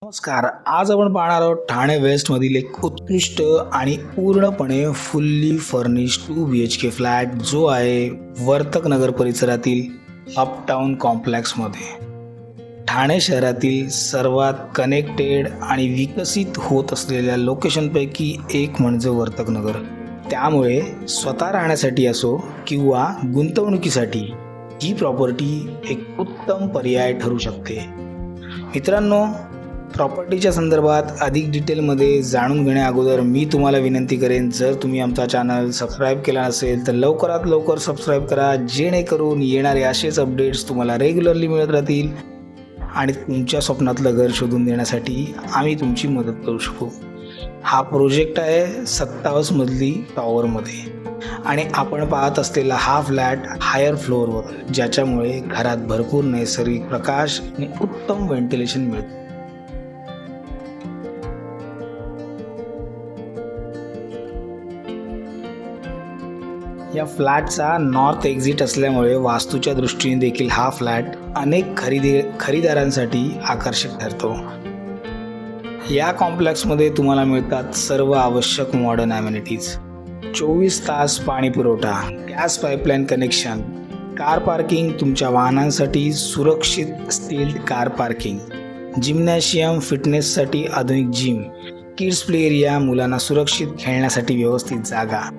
नमस्कार. आज आपण पाहणार आहोत ठाणे वेस्टमधील एक उत्कृष्ट आणि पूर्णपणे फुल्ली फर्निश्ड 2 BHK फ्लॅट जो आहे वर्तक नगर परिसरातील अपटाउन कॉम्प्लेक्समध्ये. ठाणे शहरातील सर्वात कनेक्टेड आणि विकसित होत असलेल्या लोकेशनपैकी एक म्हणजे वर्तक नगर. त्यामुळे स्वतः राहण्यासाठी असो किंवा गुंतवणुकीसाठी ही प्रॉपर्टी एक उत्तम पर्याय ठरू शकते. मित्रांनो, प्रॉपर्टीच्या संदर्भात अधिक डिटेलमध्ये जाणून घेण्या अगोदर मी तुम्हाला विनंती करेन, जर तुम्ही आमचा चॅनल सबस्क्राईब केला नसेल तर लवकरात लवकर सबस्क्राईब करा, जेणेकरून येणारे असेच अपडेट्स तुम्हाला रेग्युलरली मिळत राहतील आणि तुमच्या स्वप्नातलं घर शोधून देण्यासाठी आम्ही तुमची मदत करू शकू. हा प्रोजेक्ट आहे 27 मजली टॉवरमध्ये आणि आपण पाहत असलेला हा फ्लॅट हायर फ्लोअरवर, ज्याच्यामुळे घरात भरपूर नैसर्गिक प्रकाश आणि उत्तम व्हेंटिलेशन मिळते. या फ्लॅटचा नॉर्थ एक्झिट असल्यामुळे वास्तूच्या दृष्टीने देखील हा फ्लॅट अनेक खरेदीदारांसाठी आकर्षक ठरतो. या कॉम्प्लेक्समध्ये तुम्हाला मिळतात सर्व आवश्यक मॉडर्न ॲम्युनिटीज, 24 तास पाणी पुरवठा, gas pipeline connection, car parking, तुमच्या वाहनांसाठी सुरक्षित स्टील्ड कार पार्किंग, जिम्नॅशियम, फिटनेससाठी आधुनिक जिम, किड्स प्ले एरिया, मुलांना सुरक्षित खेळण्यासाठी व्यवस्थित जागा.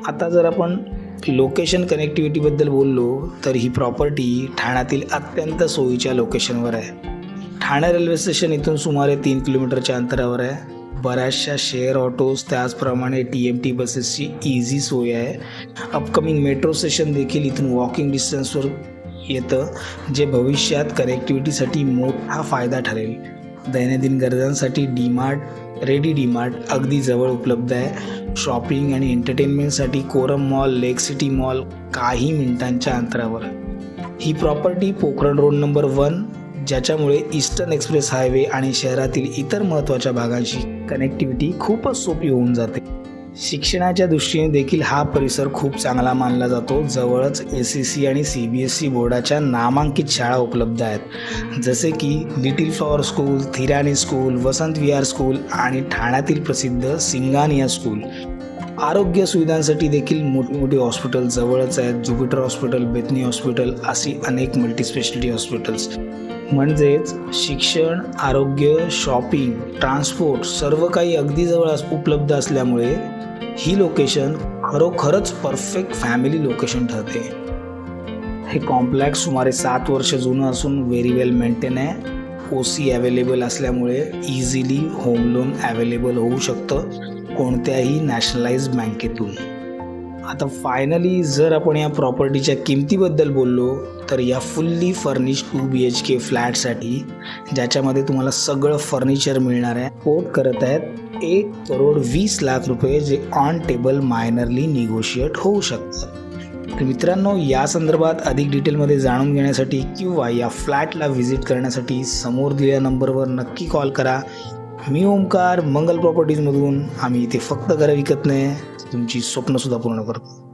आता जर आपण लोकेशन कनेक्टिव्हिटीबद्दल बोललो तर ही प्रॉपर्टी ठाण्यातील अत्यंत सोयीच्या लोकेशनवर आहे. ठाणे रेल्वे स्टेशन इथून सुमारे 3 किलोमीटरच्या अंतरावर आहे. बऱ्याचशा शेअर ऑटोज, त्याचप्रमाणे TMT बसेसची इझी सोय आहे. अपकमिंग मेट्रो स्टेशन देखील इथून वॉकिंग डिस्टन्सवर येतं, जे भविष्यात कनेक्टिव्हिटीसाठी मोठा फायदा ठरेल. दैनंदिन गरजांसाठी रेडी डीमार्ट अगदी जवळ उपलब्ध आहे. शॉपिंग आणि एंटरटेनमेंटसाठी कोरम मॉल, लेक सिटी मॉल काही मिनिटांच्या अंतरावर. ही प्रॉपर्टी पोखरण रोड नंबर 1, ज्याच्यामुळे ईस्टर्न एक्सप्रेस हायवे आणि शहरातील इतर महत्त्वाच्या भागांशी कनेक्टिव्हिटी खूपच सोपी होऊन जाते. शिक्षणाच्या दृष्टीने देखील हा परिसर खूप चांगला मानला जातो. जवळच SSC आणि CBSE बोर्डाच्या नामांकित शाळा उपलब्ध आहेत, जसे की little flower school, थिरानी school, Vasant Vihar school आणि ठाण्यातील प्रसिद्ध सिंगानिया स्कूल. आरोग्य सुविधांसाठी देखील मोठी हॉस्पिटल जवळच आहेत. ज्युपिटर हॉस्पिटल, बेथनी हॉस्पिटल अशी अनेक मल्टीस्पेशालिटी हॉस्पिटल्स. म्हणजेच शिक्षण, आरोग्य, शॉपिंग, ट्रान्सपोर्ट सर्व काही अगदी जवळ उपलब्ध असल्यामुळे ही लोकेशन खरोखरच परफेक्ट फॅमिली लोकेशन ठरते. हे कॉम्प्लेक्स सुमारे 7 वर्ष जुनं असून व्हेरी वेल मेंटेन आहे. OC अवेलेबल असल्यामुळे इझिली होम लोन अवेलेबल होऊ शकतं कोणत्याही नॅशनलाइज्ड बँकेतून. आता फायनली जर आपण या प्रॉपर्टीच्या किमतीबद्दल बोललो तर या फुल्ली फर्निश्ड 2 BHK फ्लॅटसाठी, ज्याच्यामध्ये तुम्हाला सगळं फर्निचर मिळणार आहे, कोट करत आहेत 1,20,00,000 रुपये, जे ऑन टेबल मायनरली निगोशिएट होऊ शकतात. तर मित्रांनो, या संदर्भात अधिक डिटेलमध्ये जाणून घेण्यासाठी किंवा या फ्लॅटला व्हिजिट करण्यासाठी समोर दिलेल्या नंबरवर नक्की कॉल करा. मी ओमकार, मंगल प्रॉपर्टीजमधून. आम्ही इथे फक्त घरं विकत नाही, तुमची स्वप्नसुद्धा पूर्ण करतो.